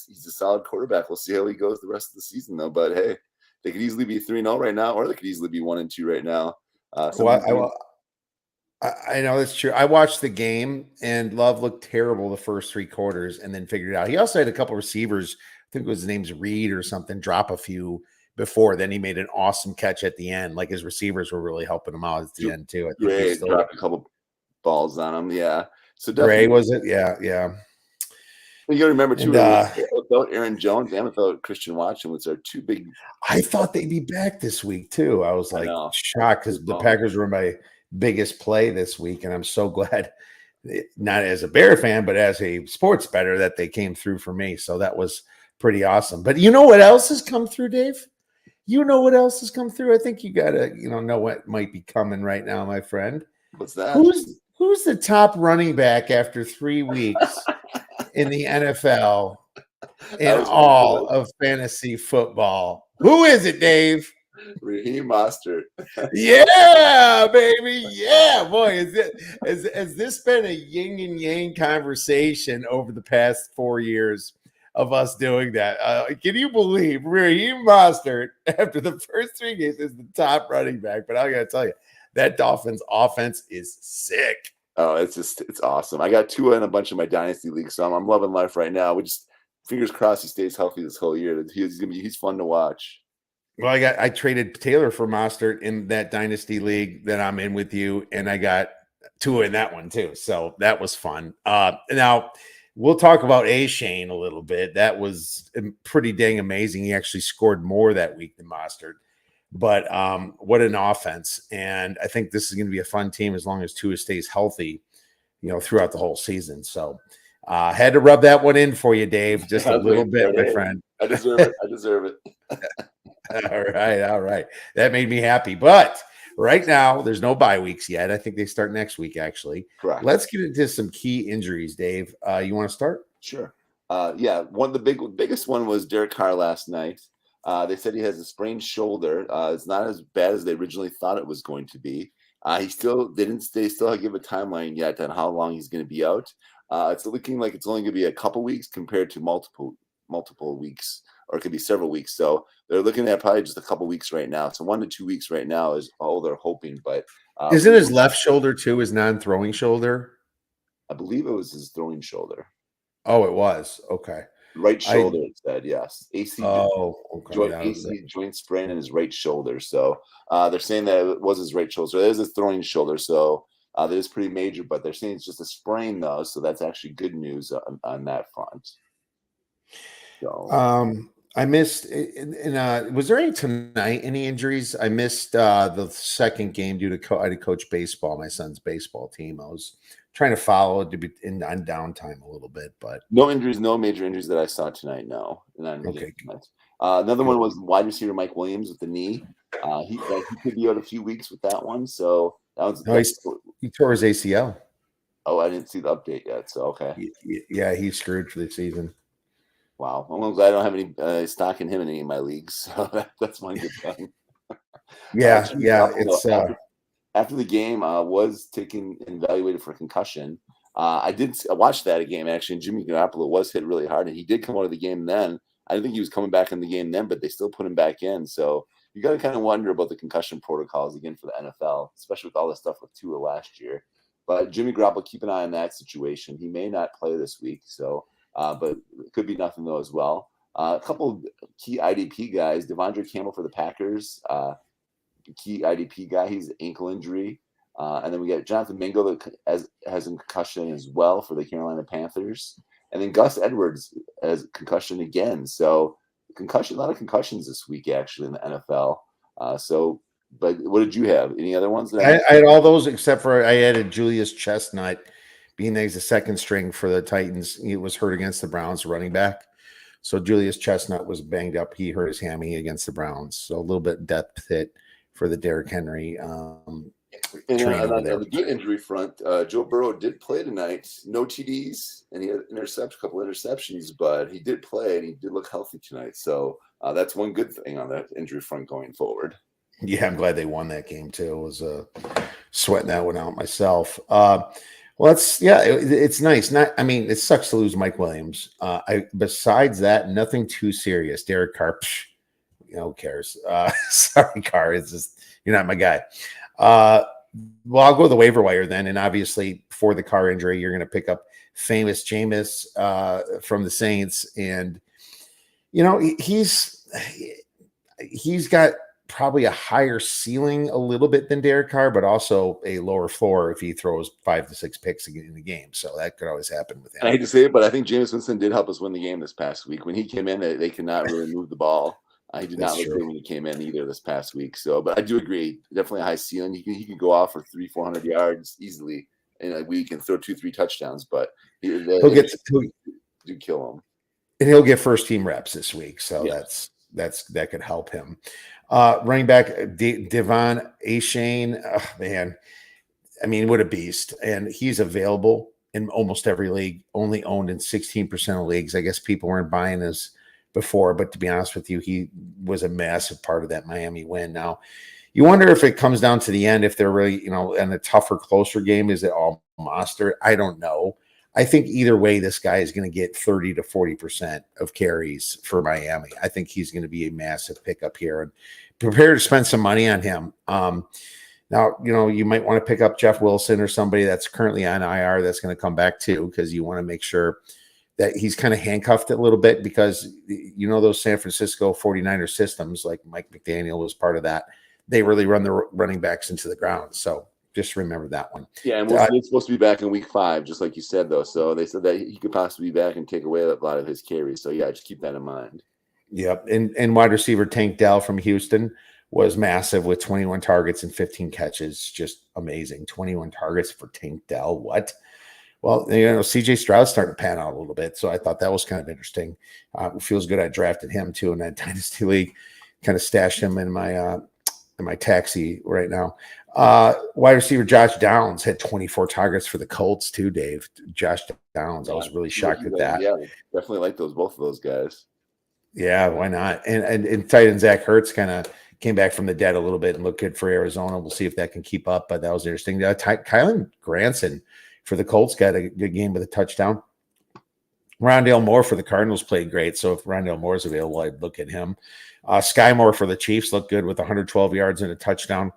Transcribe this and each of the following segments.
he's a solid quarterback. We'll see how he goes the rest of the season, though. But hey, they could easily be 3-0 right now, or they could easily be 1-2 right now. I know that's true. I watched the game, and Love looked terrible the first 3 quarters, and then figured it out. He also had a couple receivers. I think his name's Reed or something. Drop a few before. Then he made an awesome catch at the end. Like his receivers were really helping him out at the end too. I think he dropped a couple balls on him. Yeah. So definitely, Ray, was it? Yeah. You got to remember too, without Aaron Jones and without Christian Watson, which are 2 big. I thought they'd be back this week too. I was like shocked because the Packers were my biggest play this week, and I'm so glad, not as a Bear fan, but as a sports bettor, that they came through for me. So that was pretty awesome. But you know what else has come through, Dave? You know what else has come through? I think you gotta, know what might be coming right now, my friend. What's that? Who's the top running back after 3 weeks in the NFL in all of fantasy football? Who is it, Dave? Raheem Mostert. Yeah, baby. Yeah, boy. Has this been a yin and yang conversation over the past 4 years of us doing that? Can you believe Raheem Mostert, after the first 3 games, is the top running back? But I got to tell you, that Dolphins offense is sick. Oh, it's awesome. I got Tua in a bunch of my dynasty leagues, so I'm loving life right now. We just fingers crossed he stays healthy this whole year. He's fun to watch. Well, I traded Taylor for Mostert in that dynasty league that I'm in with you, and I got Tua in that one too. So that was fun. Now we'll talk about Shane a little bit. That was pretty dang amazing. He actually scored more that week than Mostert. But what an offense. And I think this is going to be a fun team as long as Tua stays healthy, throughout the whole season. So had to rub that one in for you, Dave, just a little bit, my friend. I deserve it. All right. That made me happy. But right now, there's no bye weeks yet. I think they start next week, actually. Correct. Let's get into some key injuries, Dave. You want to start? Sure. One of the biggest one was Derek Carr last night. They said he has a sprained shoulder. It's not as bad as they originally thought it was going to be. They still give a timeline yet on how long he's going to be out. It's looking like it's only going to be a couple weeks compared to multiple weeks, or it could be several weeks. So they're looking at probably just a couple weeks right now. So 1 to 2 weeks right now is all they're hoping. But isn't his left shoulder too his non-throwing shoulder? I believe it was his throwing shoulder. Oh, it was. Okay. Right shoulder, it said, yes. AC okay. joint sprain in his right shoulder. So they're saying that it was his right shoulder. So it is his throwing shoulder. So that is pretty major, but they're saying it's just a sprain, though. So that's actually good news on that front. So I missed. Was there any injuries? I missed the second game due to I had to coach baseball, my son's baseball team. I was trying to follow it to be on downtime a little bit, but no major injuries that I saw tonight. No. Okay. Another one was wide receiver Mike Williams with the knee. He could be out a few weeks with that one. So he tore his ACL. Oh, I didn't see the update yet. So okay. Yeah, he's screwed for the season. Wow. Well, I don't have any stock in him in any of my leagues, so that's one good thing. Yeah. It's after the game, was taken and evaluated for concussion. I watched that game actually, and Jimmy Garoppolo was hit really hard, and he did come out of the game then. I didn't think he was coming back in the game then, but they still put him back in. So you got to kind of wonder about the concussion protocols again for the NFL, especially with all the stuff with Tua last year. But Jimmy Garoppolo, keep an eye on that situation. He may not play this week, so but it could be nothing though as well. A couple of key IDP guys, Devondre Campbell for the Packers, key IDP guy. He's ankle injury. And then we got Jonathan Mingo that has a concussion as well for the Carolina Panthers. And then Gus Edwards has concussion again. So a lot of concussions this week actually in the NFL. But what did you have? Any other ones? I had all those except for I added Julius Chestnut, being that he's the second string for the Titans. He was hurt against the Browns running back. So Julius Chestnut was banged up. He hurt his hammy against the Browns. So a little bit depth hit for the Derrick Henry. And on the good injury front, Joe Burrow did play tonight. No TDs, and he had a couple interceptions, but he did play, and he did look healthy tonight. So that's one good thing on that injury front going forward. Yeah, I'm glad they won that game too. I was sweating that one out myself. Well, it's nice. Not, I mean, it sucks to lose Mike Williams. Besides that, nothing too serious. Derek Carr, who cares? Sorry, Carr. It's just you're not my guy. Uh, well, I'll go with the waiver wire then, and obviously for the Carr injury, you're going to pick up famous Jameis from the Saints, and he's got probably a higher ceiling a little bit than Derek Carr, but also a lower floor if he throws 5 to 6 picks in the game. So that could always happen with him. I hate to say it, but I think Jameis Winston did help us win the game this past week. When he came in, they could not really move the ball. He did not look good when he came in either this past week. So, but I do agree, definitely a high ceiling. He can go off for 300-400 yards easily in a week and throw 2-3 touchdowns. But do kill him, and he'll get first team reps this week. So that could help him. Running back Devon Achane, oh, man, I mean, what a beast! And he's available in almost every league. Only owned in 16% of leagues. I guess people weren't buying his before, but to be honest with you, he was a massive part of that Miami win. Now, you wonder if it comes down to the end, if they're really, in a tougher, closer game, is it all Mostert? I don't know. I think either way, this guy is going to get 30 to 40% of carries for Miami. I think he's going to be a massive pickup here, and prepare to spend some money on him. Now, you might want to pick up Jeff Wilson or somebody that's currently on IR that's going to come back too, because you want to make sure that he's kind of handcuffed a little bit, because those San Francisco 49er systems, like Mike McDaniel was part of that, they really run the running backs into the ground. So just remember that one. Yeah, and Wilson's supposed to be back in week 5, just like you said, though. So they said that he could possibly be back and take away a lot of his carries. So, yeah, just keep that in mind. Yep. And wide receiver Tank Dell from Houston was massive with 21 targets and 15 catches. Just amazing. 21 targets for Tank Dell. What? Well, CJ Stroud's starting to pan out a little bit, so I thought that was kind of interesting. It feels good. I drafted him too in that dynasty league. Kind of stashed him in my taxi right now. Wide receiver Josh Downs had 24 targets for the Colts too, Dave. Josh Downs, I was really shocked at that. Yeah, definitely like both of those guys. Yeah, why not? And tight end Zach Ertz kind of came back from the dead a little bit and looked good for Arizona. We'll see if that can keep up, but that was interesting. Kylan Granson for the Colts got a good game with a touchdown. Rondale Moore for the Cardinals played great. So if Rondale Moore is available, I'd look at him. Sky Moore for the Chiefs looked good with 112 yards and a touchdown.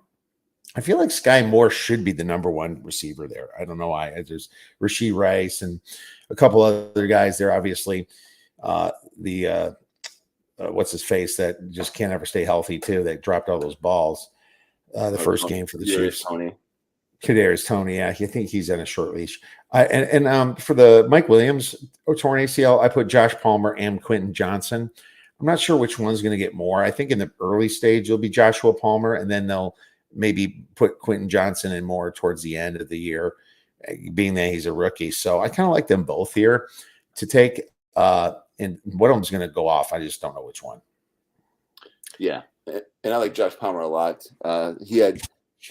I feel like Sky Moore should be the number one receiver there. I don't know why. There's Rashee Rice and a couple other guys there. Obviously, what's his face that just can't ever stay healthy too, that dropped all those balls the first game for the Chiefs. Kadarius Toney, yeah, I think he's on a short leash. And for the Mike Williams torn ACL, I put Josh Palmer and Quentin Johnson. I'm not sure which one's going to get more. I think in the early stage it'll be Joshua Palmer, and then they'll maybe put Quentin Johnson in more towards the end of the year, being that he's a rookie. So I kind of like them both here to take. And one of them's going to go off. I just don't know which one. Yeah, and I like Josh Palmer a lot. He had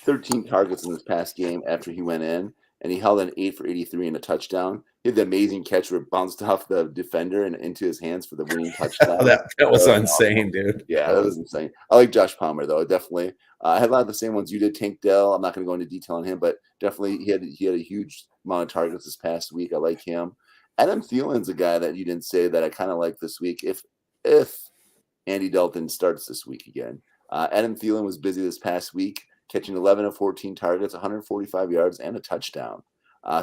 13 targets in this past game after he went in, and he held an 8 for 83 and a touchdown. He had the amazing catch where it bounced off the defender and into his hands for the winning touchdown. that was insane, dude. Yeah, that was insane. I like Josh Palmer, though, definitely. I had a lot of the same ones you did. Tank Dell, I'm not going to go into detail on him, but definitely he had a huge amount of targets this past week. I like him. Adam Thielen's a guy that you didn't say that I kind of like this week. If Andy Dalton starts this week again. Adam Thielen was busy this past week, catching 11 of 14 targets, 145 yards, and a touchdown.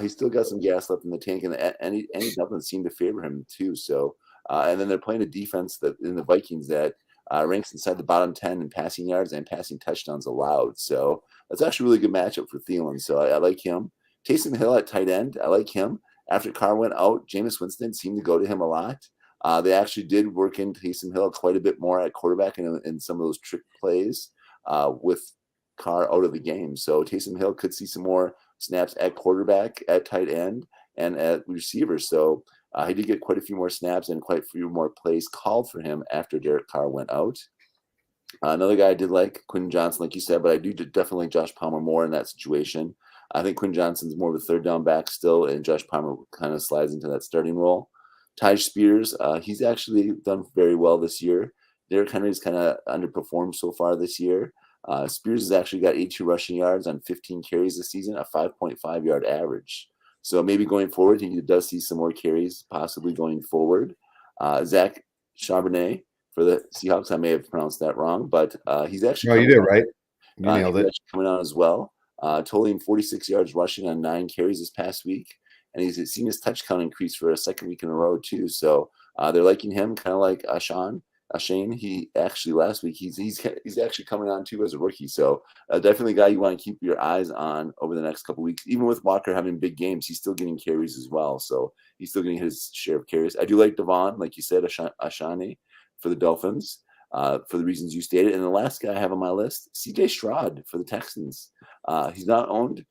He's still got some gas left in the tank, and Andy Dalton seemed to favor him too. So, and then they're playing a defense that in the Vikings that ranks inside the bottom 10 in passing yards and passing touchdowns allowed. So that's actually a really good matchup for Thielen. So I like him. Taysom Hill at tight end, I like him. After Carr went out, Jameis Winston seemed to go to him a lot. They actually did work in Taysom Hill quite a bit more at quarterback in some of those trick plays with Carr out of the game. So Taysom Hill could see some more snaps at quarterback, at tight end, and at receiver. So he did get quite a few more snaps and quite a few more plays called for him after Derek Carr went out. Another guy I did like, Quentin Johnson, like you said, but I do definitely like Josh Palmer more in that situation. I think Quinn Johnson's more of a third down back still, and Josh Palmer kind of slides into that starting role. Taj Spears, he's actually done very well this year. Derrick Henry's kind of underperformed so far this year. Spears has actually got 82 rushing yards on 15 carries this season, a 5.5 yard average. So maybe going forward, he does see some more carries possibly going forward. Zach Charbonnet for the Seahawks. I may have pronounced that wrong, but he's actually No, you did right. You nailed it. Coming on as well. Totaling 46 yards rushing on 9 carries this past week. And he's seen his touch count increase for a second week in a row, too. So they're liking him, kind of like Shane. He actually last week, he's actually coming on, too, as a rookie. So definitely a guy you want to keep your eyes on over the next couple of weeks. Even with Walker having big games, he's still getting carries as well. So he's still getting his share of carries. I do like Devon, like you said, Ashani for the Dolphins. For the reasons you stated. And the last guy I have on my list, CJ Stroud for the Texans. He's not owned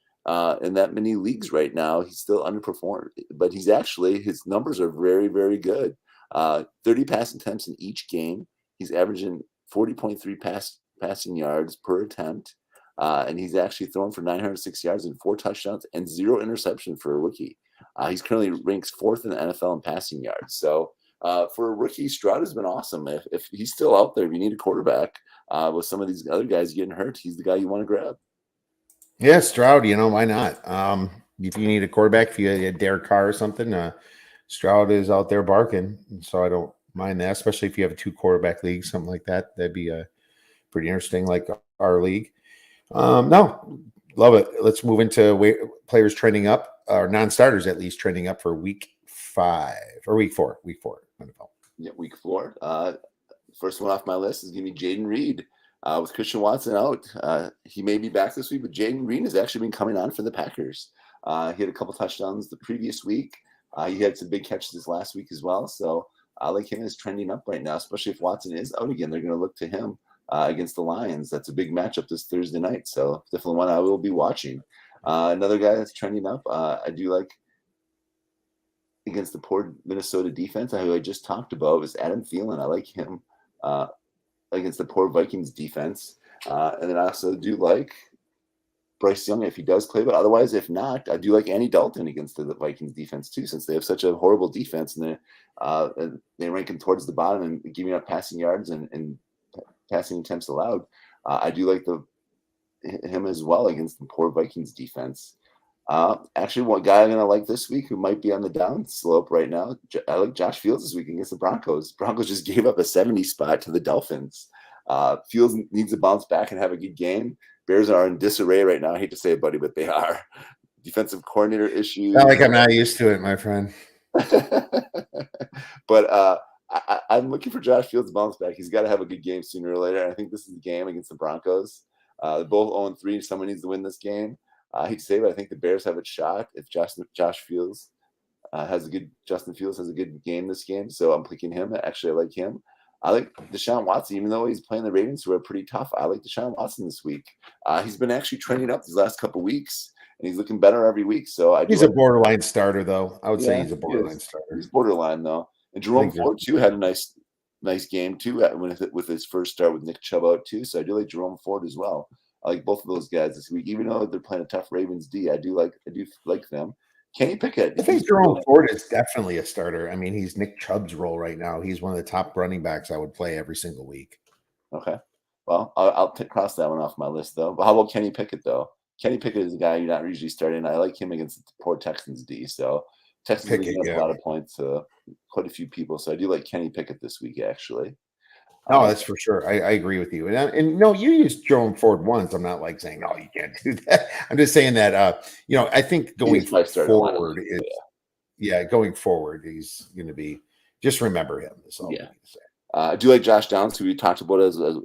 in that many leagues right now. He's still underperformed, but his numbers are very, very good. 30 pass attempts in each game. He's averaging 40.3 passing yards per attempt. And he's actually thrown for 906 yards and 4 touchdowns and 0 interception for a rookie. He's currently ranks 4th in the NFL in passing yards. So for a rookie, Stroud has been awesome. If he's still out there, if you need a quarterback with some of these other guys getting hurt, he's the guy you want to grab. Yeah, Stroud, why not? If you need a quarterback, if you had Derek Carr or something, Stroud is out there barking. So I don't mind that, especially if you have a 2 quarterback league, something like that. That'd be pretty interesting, like our league. No, love it. Let's move into players trending up, or non-starters at least trending up for week 5 or week 4. NFL. Yeah, week 4. First one off my list is going to be Jaden Reed. With Christian Watson out, he may be back this week, but Jaden Reed has actually been coming on for the Packers. He had a couple touchdowns the previous week. He had some big catches this last week as well. So I like him as trending up right now, especially if Watson is out again. They're going to look to him against the Lions. That's a big matchup this Thursday night. So definitely one I will be watching. Another guy that's trending up, I do like against the poor Minnesota defense, who I just talked about, is Adam Thielen. I like him against the poor Vikings defense. And then I also do like Bryce Young if he does play, but otherwise, if not, I do like Andy Dalton against the Vikings defense too, since they have such a horrible defense and they rank him towards the bottom and giving up passing yards and passing attempts allowed. I do like him as well against the poor Vikings defense. Actually, one guy I'm going to like this week who might be on the down slope right now, I like Josh Fields this week against the Broncos. Broncos just gave up a 70 spot to the Dolphins. Fields needs to bounce back and have a good game. Bears are in disarray right now. I hate to say it, buddy, but they are. Defensive coordinator issues. Not like I'm not used to it, my friend. But I'm looking for Josh Fields to bounce back. He's got to have a good game sooner or later. And I think this is the game against the Broncos. They're both 0-3. Someone needs to win this game. I hate to say it, but I think the Bears have a shot if Josh Fields Justin Fields has a good game this game. So I'm picking him. Actually, I like him. I like Deshaun Watson, even though he's playing the Ravens, who are pretty tough. I like Deshaun Watson this week. He's been actually trending up these last couple weeks, and he's looking better every week. So he's a borderline starter, though. I would say he's a borderline starter. He's borderline, though. And Jerome Ford too had a nice game too with his first start with Nick Chubb out too. So I do like Jerome Ford as well. I like both of those guys this week, even though they're playing a tough Ravens D. I do like them. Kenny Pickett. I think Jerome Ford is definitely a starter. I mean, he's Nick Chubb's role right now. He's one of the top running backs I would play every single week. Okay. Well, I'll cross that one off my list, though. But how about Kenny Pickett, though? Kenny Pickett is a guy you're not usually starting. I like him against the poor Texans D. So Texans have a lot of points to quite a few people. So I do like Kenny Pickett this week, actually. No, that's for sure. I agree with you. And no, you used Jerome Ford once. I'm not like saying, no, you can't do that. I'm just saying that, I think going forward is, going forward, he's going to be, just remember him. That's all I'm going to say. I do like Josh Downs, who we talked about as a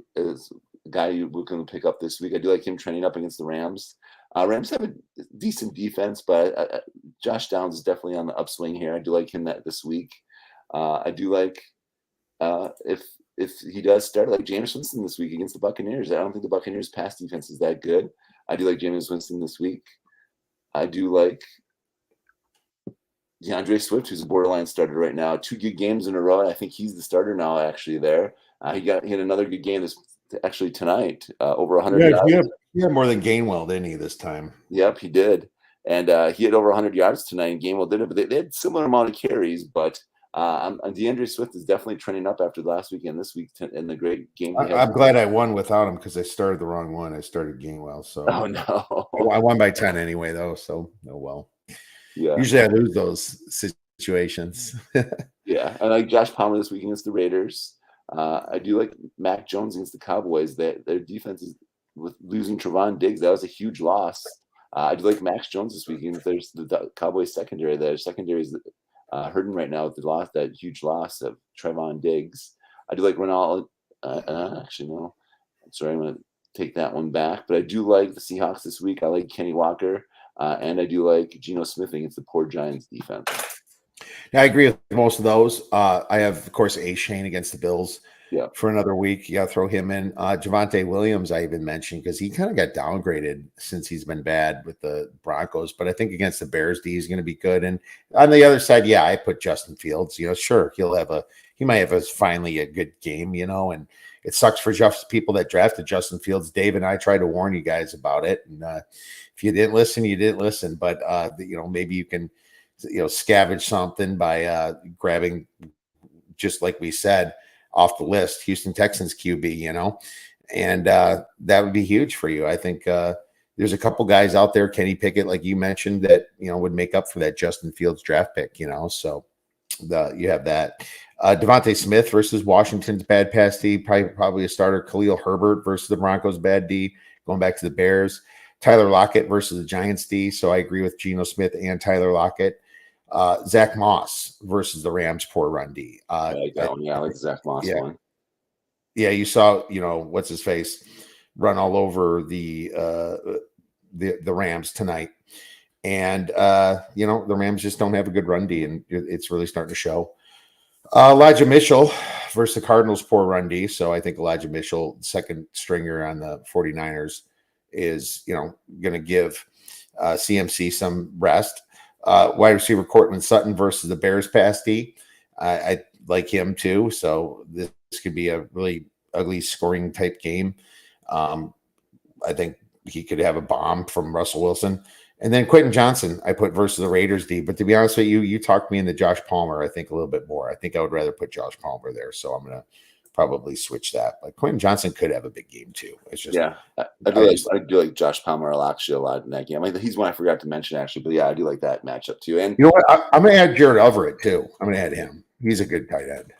guy we're going to pick up this week. I do like him trending up against the Rams. Rams have a decent defense, but Josh Downs is definitely on the upswing here. I do like him this week. I do like if he does start like Jameis Winston this week against the Buccaneers. I don't think the Buccaneers' pass defense is that good. I do like Jameis Winston this week. I do like DeAndre Swift, who's a borderline starter right now. 2 good games in a row. I think he's the starter now, actually, there. He had another good game tonight, over 100 yards. He had more than Gainwell, didn't he, this time? Yep, he did. And he had over 100 yards tonight, and Gainwell did it. But they had similar amount of carries, but DeAndre Swift is definitely trending up after last week and this week in the great game. I'm glad I won without him because I started the wrong one. I started Gainwell. So oh no, I won by 10 anyway, though. So oh well. Yeah. Usually I lose those situations. Yeah. I like Josh Palmer this week against the Raiders. I do like Mac Jones against the Cowboys. Their defense is with losing Trevon Diggs. That was a huge loss. I do like Max Jones this week against the Cowboys secondary. Their secondary is hurting right now with the loss, that huge loss of Trevon Diggs. I do like Ronald. Actually, no. Sorry, I'm going to take that one back. But I do like the Seahawks this week. I like Kenny Walker. And I do like Geno Smith against the poor Giants defense. Yeah, I agree with most of those. I have, of course, A. Shane against the Bills Yeah. for another week. You got to throw him in. Javonte Williams, I even mentioned because he kind of got downgraded since he's been bad with the Broncos. But I think against the Bears, D is going to be good. And on the other side, yeah, I put Justin Fields. Sure, he might have finally a good game. And it sucks for just people that drafted Justin Fields. Dave and I tried to warn you guys about it, and if you didn't listen, you didn't listen. But maybe you can scavenge something by grabbing, just like we said, off the list, Houston Texans QB, and that would be huge for you. I think there's a couple guys out there, Kenny Pickett, like you mentioned, that would make up for that Justin Fields draft pick. So you have that. Devontae Smith versus Washington's bad pass D, probably a starter. Khalil Herbert versus the Broncos bad D, going back to the Bears. Tyler Lockett versus the Giants D. So I agree with Geno Smith and Tyler Lockett. Zach Moss versus the Rams poor run D. I like that one. Yeah, I like the Zach Moss one. Yeah, you saw, what's his face run all over the Rams tonight. And the Rams just don't have a good run D, and it's really starting to show. Elijah Mitchell versus the Cardinals poor run D. So I think Elijah Mitchell, second stringer on the 49ers, is going to give CMC some rest. Wide receiver Cortland Sutton versus the Bears pass D. I like him too. So this could be a really ugly scoring type game. I think he could have a bomb from Russell Wilson. And then Quentin Johnson, I put versus the Raiders D. But to be honest with you, you talked me into Josh Palmer, I think, a little bit more. I think I would rather put Josh Palmer there. So I'm going to probably switch that. But Quentin Johnson could have a big game too. It's just I do like Josh Palmer actually a lot in that game. I mean, he's one I forgot to mention actually, but yeah, I do like that matchup too. And you know what? I'm going to add Jared Everett too. I'm going to add him. He's a good tight end.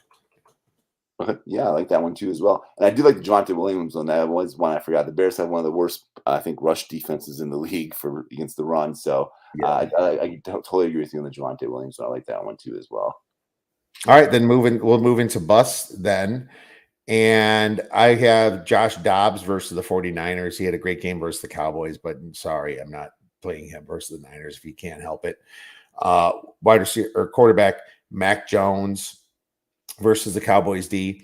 Yeah, I like that one too as well. And I do like the Javonte Williams one. That was one I forgot. The Bears have one of the worst, I think, rush defenses in the league against the run. So I totally agree with you on the Javonte Williams one. I like that one too as well. All right, then we'll move into bust then. And I have Josh Dobbs versus the 49ers. He had a great game versus the Cowboys, but sorry, I'm not playing him versus the Niners if he can't help it. Wide receiver or quarterback Mac Jones versus the Cowboys D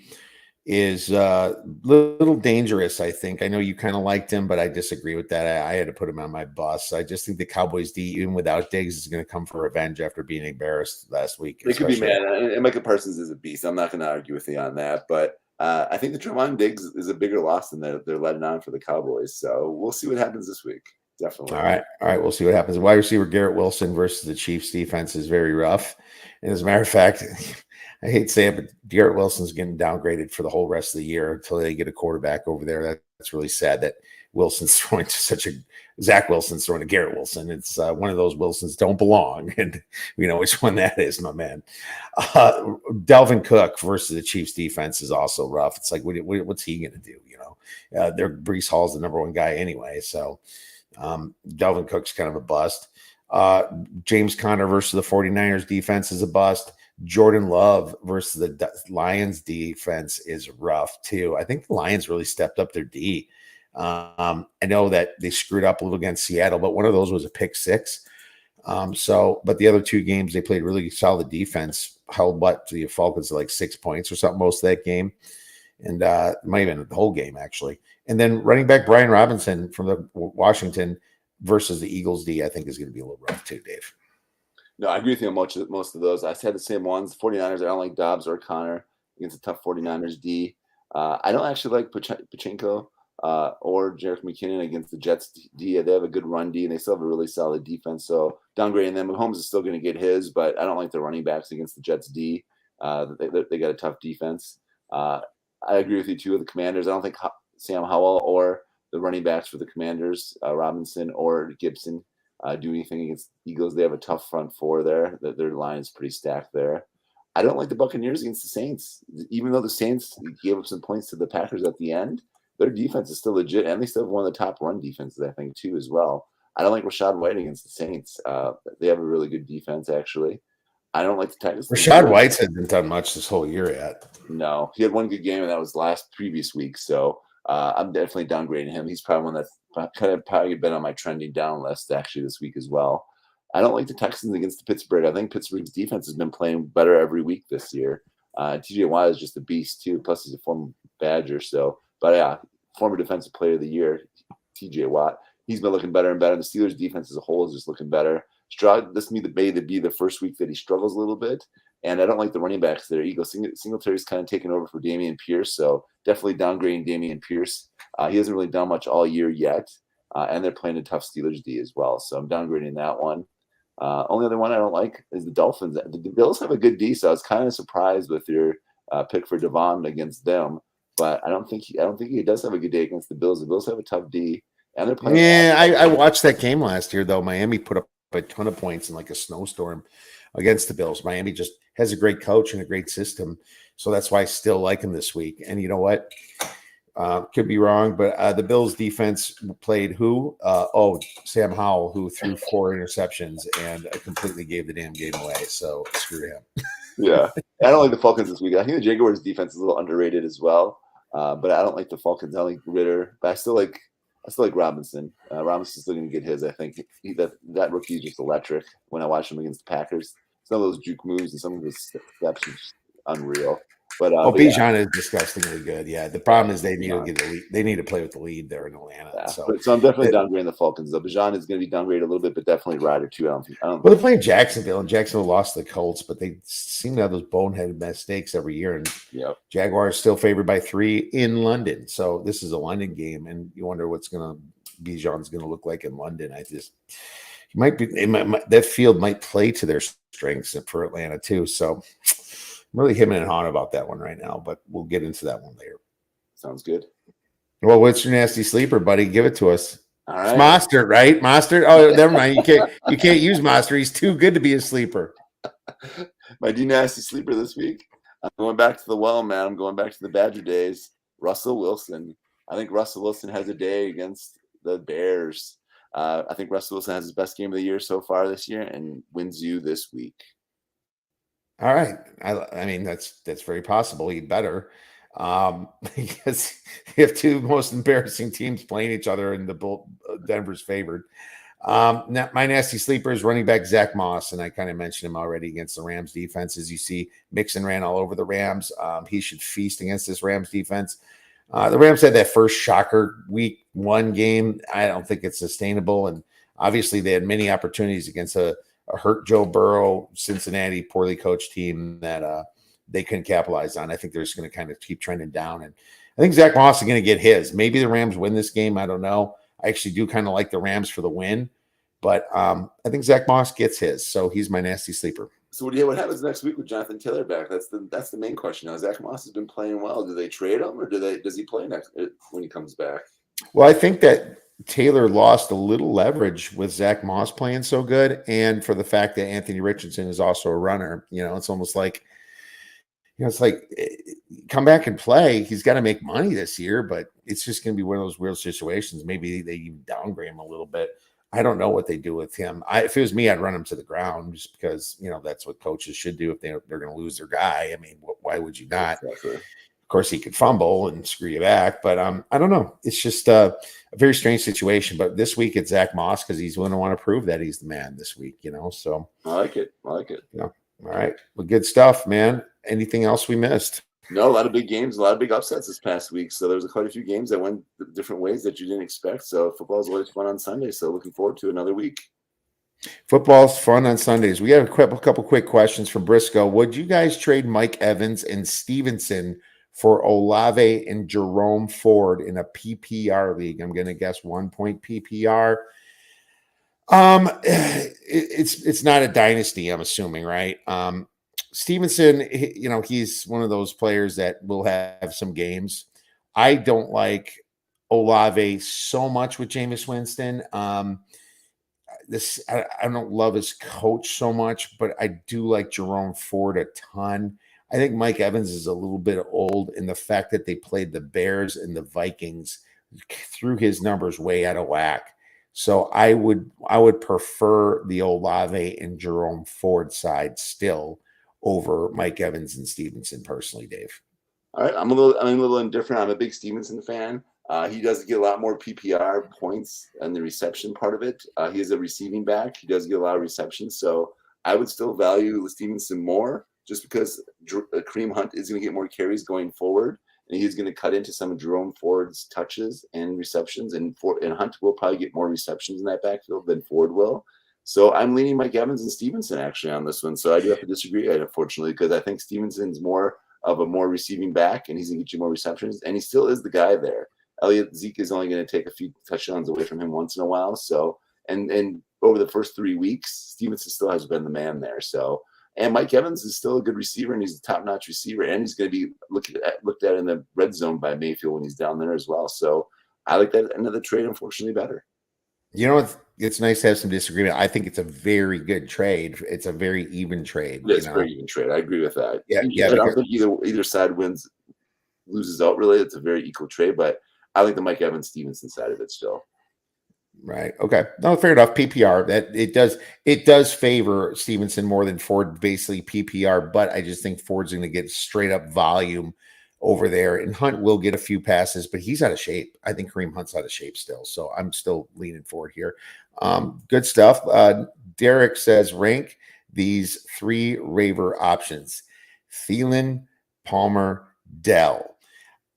is a little dangerous, I think. I know you kind of liked him, but I disagree with that. I had to put him on my bus. I just think the Cowboys D, even without Diggs, is going to come for revenge after being embarrassed last week. They could be mad. And Micah Parsons is a beast. I'm not going to argue with you on that. But I think the Trevon Diggs is a bigger loss than they're letting on for the Cowboys. So we'll see what happens this week. Definitely. All right. We'll see what happens. Wide receiver Garrett Wilson versus the Chiefs defense is very rough. And as a matter of fact, I hate to say it, but Garrett Wilson's getting downgraded for the whole rest of the year until they get a quarterback over there. That's really sad that Wilson's throwing to Zach Wilson's throwing to Garrett Wilson. It's one of those Wilsons don't belong. And we know which one that is, my man. Dalvin Cook versus the Chiefs defense is also rough. It's like, what's he going to do? Their Breece Hall's the number one guy anyway. So Dalvin Cook's kind of a bust. James Conner versus the 49ers defense is a bust. Jordan Love versus the Lions defense is rough too. I think the Lions really stepped up their D. I know that they screwed up a little against Seattle, but one of those was a pick six. But the other two games they played really solid defense. Held the Falcons to like 6 points or something most of that game, and might even the whole game actually. And then running back Brian Robinson from the Washington versus the Eagles D, I think is going to be a little rough too, Dave. No, I agree with you on most of those. I said the same ones. 49ers, I don't like Dobbs or Connor against a tough 49ers D. I don't actually like Pachenko or Jerick McKinnon against the Jets D. They have a good run D, and they still have a really solid defense. So downgrading them. Mahomes is still going to get his, but I don't like the running backs against the Jets D. They got a tough defense. I agree with you, too, with the Commanders. I don't think Sam Howell or the running backs for the Commanders, Robinson or Gibson, do anything against Eagles. They have a tough front four there. That their line is pretty stacked there. I don't like the Buccaneers against the Saints, even though the Saints gave up some points to the Packers at the end. Their defense is still legit, and they still have one of the top run defenses, I think, too, as well. I don't like Rashad White against the Saints. They have a really good defense, actually. I don't like the Titans. Rashad White hasn't done much this whole year yet. No, he had one good game, and that was previous week. So I'm definitely downgrading him. He's probably one that's kind of probably been on my trending down list actually this week as well. I don't like the Texans against the Pittsburgh. I think Pittsburgh's defense has been playing better every week this year. TJ Watt is just a beast too. Plus, he's a former Badger. So, but yeah, former Defensive Player of the Year, TJ Watt. He's been looking better and better. The Steelers' defense as a whole is just looking better. This may be the first week that he struggles a little bit. And I don't like the running backs there. Eagles Singletary's kind of taken over for Dameon Pierce, so definitely downgrading Dameon Pierce. He hasn't really done much all year yet, and they're playing a tough Steelers D as well. So I'm downgrading that one. Only other one I don't like is the Dolphins. The Bills have a good D, so I was kind of surprised with your pick for Devon against them. But I don't think he does have a good day against the Bills. The Bills have a tough D, and they're playing. Yeah, I watched that game last year though. Miami put up a ton of points in like a snowstorm against the Bills. Miami just has a great coach and a great system, so that's why I still like him this week. And you know what? Could be wrong, but the Bills defense played who? Sam Howell, who threw 4 interceptions and completely gave the damn game away. So screw him. Yeah, I don't like the Falcons this week. I think the Jaguars defense is a little underrated as well, but I don't like the Falcons. I don't like Ritter, but I still like Robinson. Robinson's still going to get his. I think that rookie is just electric. When I watch him against the Packers, some of those juke moves and some of his steps are just unreal. But Bijan is disgustingly good. Yeah, the problem is they need to get the lead. They need to play with the lead there in Atlanta. Yeah. So I'm definitely downgrading the Falcons. Though Bijan is going to be downgraded a little bit, but definitely Ryder too. I don't well, they're playing Jacksonville, and Jacksonville lost the Colts, but they seem to have those boneheaded mistakes every year. And Jaguars still favored by 3 in London. So this is a London game, and you wonder what's Bijan's going to look like in London. That field might play to their strengths for Atlanta too. So I'm really hemming and hawing about that one right now, but we'll get into that one later. Sounds good. Well, what's your nasty sleeper, buddy? Give it to us. All right. It's Mostert, right? Mostert. Oh, never mind. You can't use Mostert. He's too good to be a sleeper. My nasty sleeper this week. I'm going back to the well, man. I'm going back to the Badger days. Russell Wilson. I think Russell Wilson has a day against the Bears. I think Russell Wilson has his best game of the year so far this year and wins you this week. All right. I mean, that's very possible. He better. Because you have 2 most embarrassing teams playing each other, and Denver's favored. Now my nasty sleeper is running back Zach Moss, and I kind of mentioned him already against the Rams defense. As you see, Mixon ran all over the Rams. He should feast against this Rams defense. The Rams had that first shocker week 1 game. I don't think it's sustainable, and obviously they had many opportunities against a hurt Joe Burrow, Cincinnati, poorly coached team that they couldn't capitalize on. I think they're just going to kind of keep trending down. And I think Zach Moss is going to get his. Maybe the Rams win this game. I don't know. I actually do kind of like the Rams for the win. But I think Zach Moss gets his. So he's my nasty sleeper. So what happens next week with Jonathan Taylor back? That's the main question now. Zach Moss has been playing well. Do they trade him, or does he play next when he comes back? Well, I think that Taylor lost a little leverage with Zach Moss playing so good, and for the fact that Anthony Richardson is also a runner. It's almost like, it's like come back and play. He's got to make money this year, but it's just going to be one of those weird situations. Maybe they even downgrade him a little bit. I don't know what they do with him. If it was me, I'd run him to the ground just because, that's what coaches should do if they're going to lose their guy. I mean, why would you not? Exactly. Of course, he could fumble and screw you back, but I don't know. It's just a very strange situation. But this week it's Zach Moss because he's going to want to prove that he's the man this week, So I like it. Yeah. All right. Well, good stuff, man. Anything else we missed? No, a lot of big games, a lot of big upsets this past week. So there was quite a few games that went different ways that you didn't expect. So football is always fun on Sunday. So looking forward to another week. Football's fun on Sundays. We have a couple quick questions from Briscoe. Would you guys trade Mike Evans and Stevenson for Olave and Jerome Ford in a PPR league? I'm going to guess 1 point PPR. It's not a dynasty, I'm assuming, right? Stevenson, he's one of those players that will have some games. I don't like Olave so much with Jameis Winston. I don't love his coach so much, but I do like Jerome Ford a ton. I think Mike Evans is a little bit old, and the fact that they played the Bears and the Vikings threw his numbers way out of whack. So I would prefer the Olave and Jerome Ford side still over Mike Evans and Stevenson personally, Dave. All right, I'm a little indifferent. I'm a big Stevenson fan. He does get a lot more PPR points on the reception part of it. He is a receiving back. He does get a lot of receptions, so I would still value Stevenson more, just because Kareem Hunt is going to get more carries going forward, and he's going to cut into some of Jerome Ford's touches and receptions, and Hunt will probably get more receptions in that backfield than Ford will. So I'm leaning Mike Evans and Stevenson actually on this one. So I do have to disagree, unfortunately, because I think Stevenson's more of a more receiving back, and he's going to get you more receptions, and he still is the guy there. Zeke is only going to take a few touchdowns away from him once in a while. So, and over the first 3 weeks, Stevenson still has been the man there. So, and Mike Evans is still a good receiver, and he's a top-notch receiver, and he's going to be looked at in the red zone by Mayfield when he's down there as well. So, I like that end of the trade, unfortunately, better. You know what? It's nice to have some disagreement. I think it's a very good trade. It's a very even trade. It's a very even trade. I agree with that. Yeah. I don't think either side loses out really. It's a very equal trade, but I like the Mike Evans Stevenson side of it still. Right. Okay. No, fair enough. PPR that it does favor Stevenson more than Ford, basically PPR, but I just think Ford's going to get straight up volume over there, and Hunt will get a few passes, but he's out of shape. I think Kareem Hunt's out of shape still, so I'm still leaning Ford here. Good stuff. Derek says rank these 3 waiver options: Thielen, Palmer, Dell.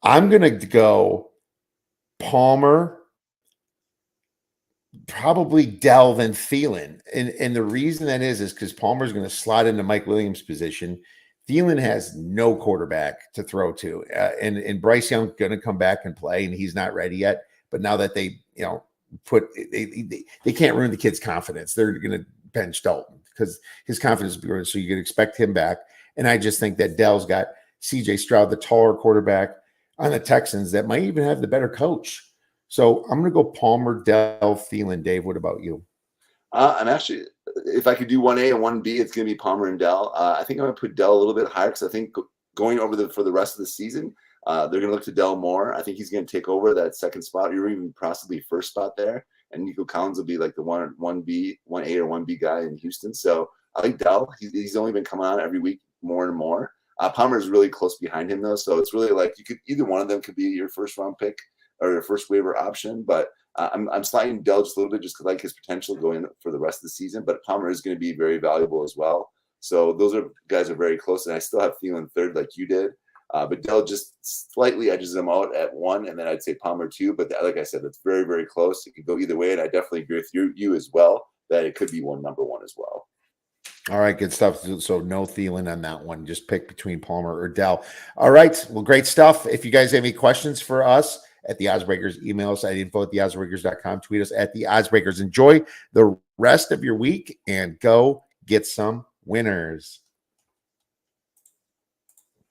I'm going to go Palmer, probably Dell, then Thielen. And the reason that is because Palmer's going to slot into Mike Williams' position. Thielen has no quarterback to throw to. And Bryce Young's going to come back and play, and he's not ready yet. But now that they can't ruin the kid's confidence. They're going to bench Dalton because his confidence will be ruined. So you could expect him back. And I just think that Dell's got CJ Stroud, the taller quarterback on the Texans that might even have the better coach. So I'm going to go Palmer, Dell, Thielen. Dave, what about you? I'm actually, if I could do 1A and 1B, it's going to be Palmer and Dell. I think I'm going to put Dell a little bit higher because I think going over for the rest of the season, they're going to look to Dell more. I think he's going to take over that second spot, or even possibly first spot there. And Nico Collins will be like the 1A or 1B guy in Houston. So I like Dell. He's only been coming on every week more and more. Palmer is really close behind him though, so it's really like either one of them could be your first round pick or your first waiver option. But I'm sliding Dell just a little bit just because I like his potential going for the rest of the season. But Palmer is going to be very valuable as well. So those guys are very close, and I still have Thielen third like you did. But Dell just slightly edges them out at 1, and then I'd say Palmer 2. But like I said, that's very, very close. It could go either way, and I definitely agree with you as well that it could be number one as well. All right, good stuff. So no Thielen on that one. Just pick between Palmer or Dell. All right, well, great stuff. If you guys have any questions for us at the Oddsbreakers, email us at info@theoddsbreakers.com. Tweet us at the Oddsbreakers. Enjoy the rest of your week and go get some winners.